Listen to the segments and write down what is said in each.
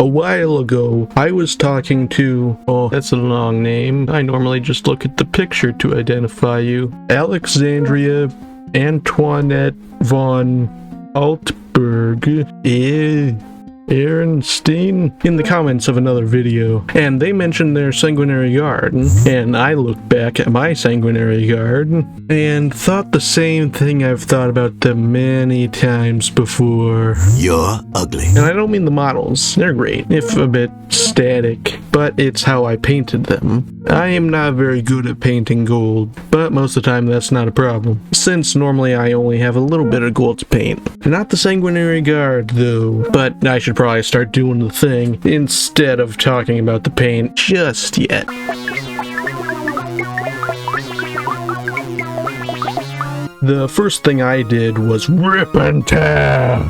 A while ago, I was talking to, oh, that's a long name. I normally just look at the picture to identify you. Alexandria Antoinette von Altberg. Ehrenstein in the comments of another video, and they mentioned their Sanguinary Guard, and I looked back at my Sanguinary Guard and thought the same thing I've thought about them many times before. You're ugly. And I don't mean the models, they're great, if a bit static, but it's how I painted them. I am not very good at painting gold, but most of the time that's not a problem, since normally I only have a little bit of gold to paint. Not the Sanguinary Guard though, but I should probably start doing the thing instead of talking about the paint just yet. The first thing I did was rip and tear.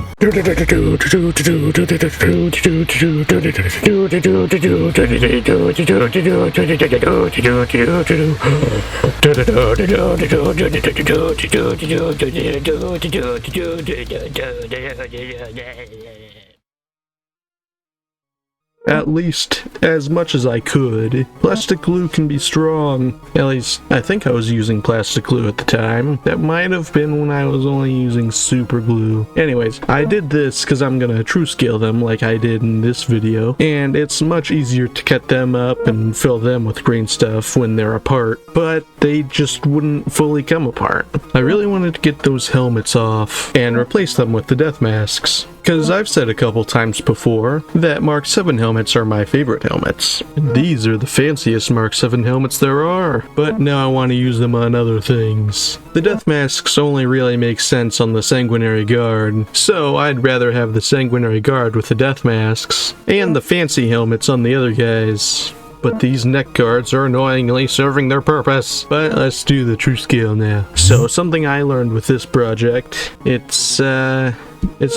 At least, as much as I could. Plastic glue can be strong. At least, I think I was using plastic glue at the time. That might have been when I was only using super glue. Anyways, I did this because I'm gonna true scale them like I did in this video, and it's much easier to cut them up and fill them with green stuff when they're apart, but they just wouldn't fully come apart. I really wanted to get those helmets off and replace them with the death masks. Because I've said a couple times before that Mark 7 helmets are my favorite helmets. These are the fanciest Mark 7 helmets there are, but now I want to use them on other things. The death masks only really make sense on the Sanguinary Guard, so I'd rather have the Sanguinary Guard with the death masks, and the fancy helmets on the other guys. But these neck guards are annoyingly serving their purpose. But let's do the true scale now. So something I learned with this project, it's a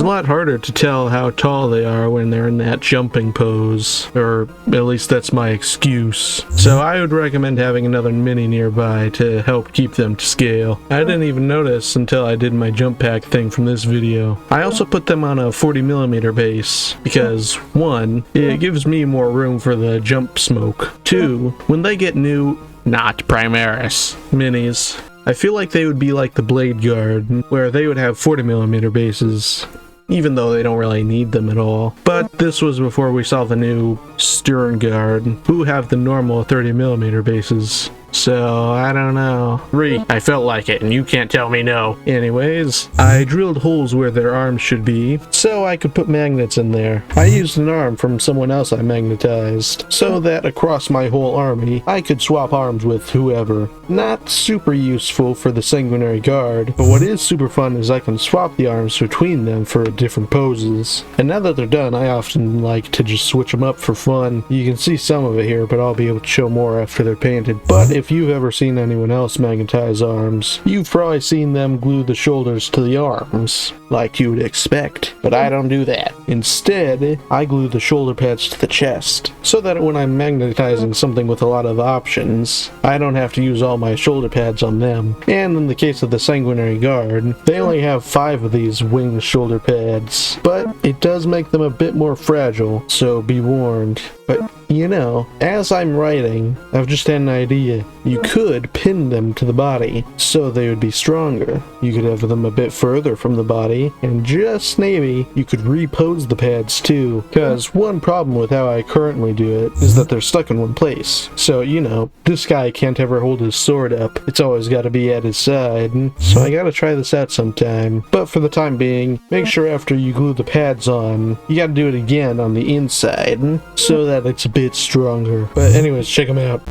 lot harder to tell how tall they are when they're in that jumping pose, or at least that's my excuse. So I would recommend having another mini nearby to help keep them to scale. I didn't even notice until I did my jump pack thing from this video. I also put them on a 40mm base because 1, it gives me more room for the jump smoke. 2, when they get new, not Primaris, minis, I feel like they would be like the Blade Guard, where they would have 40mm bases, even though they don't really need them at all. But this was before we saw the new Stern Guard, who have the normal 30mm bases. So, I don't know. 3, I felt like it, and you can't tell me no. Anyways, I drilled holes where their arms should be, so I could put magnets in there. I used an arm from someone else I magnetized, so that across my whole army, I could swap arms with whoever. Not super useful for the Sanguinary Guard, but what is super fun is I can swap the arms between them for different poses. And now that they're done, I often like to just switch them up for fun. You can see some of it here, but I'll be able to show more after they're painted. But if you've ever seen anyone else magnetize arms, you've probably seen them glue the shoulders to the arms, like you would expect. But I don't do that. Instead, I glue the shoulder pads to the chest, so that when I'm magnetizing something with a lot of options, I don't have to use all my shoulder pads on them. And in the case of the Sanguinary Guard, they only have 5 of these wing shoulder pads, but it does make them a bit more fragile, so be warned. But, you know, as I'm writing, I've just had an idea. You could pin them to the body, so they would be stronger. You could have them a bit further from the body, and just maybe, you could repose the pads too. Because one problem with how I currently do it is that they're stuck in one place. So, you know, this guy can't ever hold his sword up. It's always gotta be at his side. So I gotta try this out sometime. But for the time being, make sure after you glue the pads on, you gotta do it again on the inside, so that it's a bit stronger. But anyways, check them out.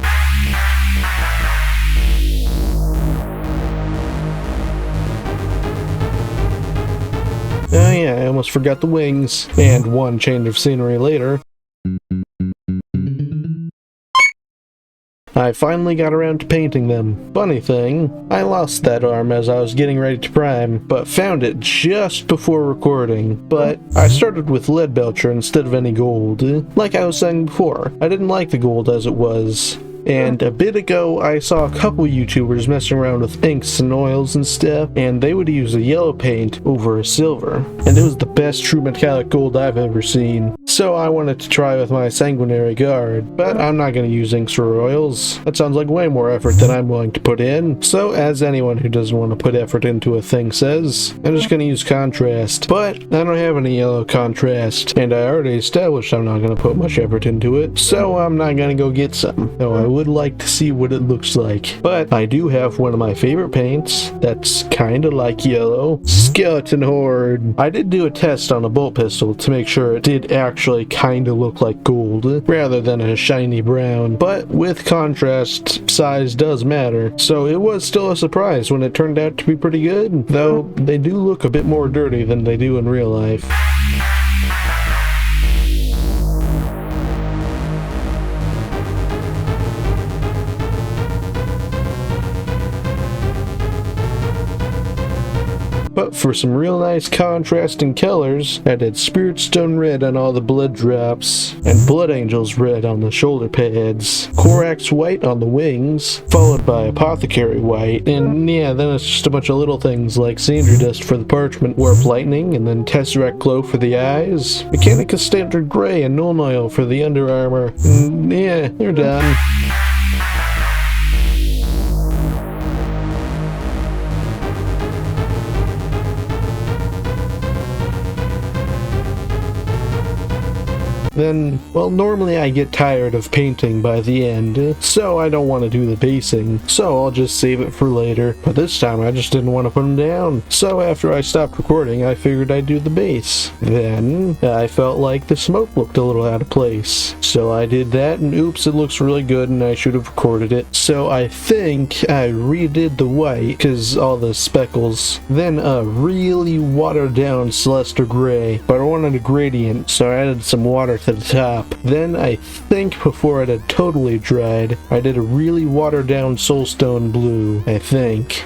Oh yeah, I almost forgot the wings. And one change of scenery later, I finally got around to painting them. Funny thing, I lost that arm as I was getting ready to prime, but found it just before recording. But I started with lead belcher instead of any gold. Like I was saying before, I didn't like the gold as it was. And a bit ago, I saw a couple YouTubers messing around with inks and oils and stuff, and they would use a yellow paint over a silver. And it was the best true metallic gold I've ever seen. so I wanted to try with my Sanguinary guard, but I'm not going to use inks or oils. That sounds like way more effort than I'm willing to put in. So as anyone who doesn't want to put effort into a thing says, I'm just going to use contrast. But I don't have any yellow contrast, and I already established I'm not going to put much effort into it, so I'm not going to go get some. Though I would like to see what it looks like. But I do have one of my favorite paints that's kind of like yellow. Skeleton Horde. I did do a test on a bolt pistol to make sure it did actually kind of look like gold rather than a shiny brown, but with contrast, size does matter, so it was still a surprise when it turned out to be pretty good, though they do look a bit more dirty than they do in real life. But for some real nice contrasting colors, I did Spirit Stone Red on all the blood drops, and Blood Angels Red on the shoulder pads, Corax White on the wings, followed by Apothecary White, and yeah, then it's just a bunch of little things like Sandry Dust for the parchment, Warp Lightning, and then Tesseract Glow for the eyes, Mechanica Standard Gray and Null Oil for the under armor, and yeah, they're done. Then, well, normally I get tired of painting by the end, so I don't want to do the basing, so I'll just save it for later. But this time I just didn't want to put them down, so after I stopped recording I figured I'd do the base. Then I felt like the smoke looked a little out of place, so I did that, and oops, it looks really good and I should have recorded it. So I think I redid the white, because all the speckles, then a really watered down Celestia Gray, but I wanted a gradient, so I added some water to the top. Then I think before it had totally dried, I did a really watered down Soulstone Blue, I think.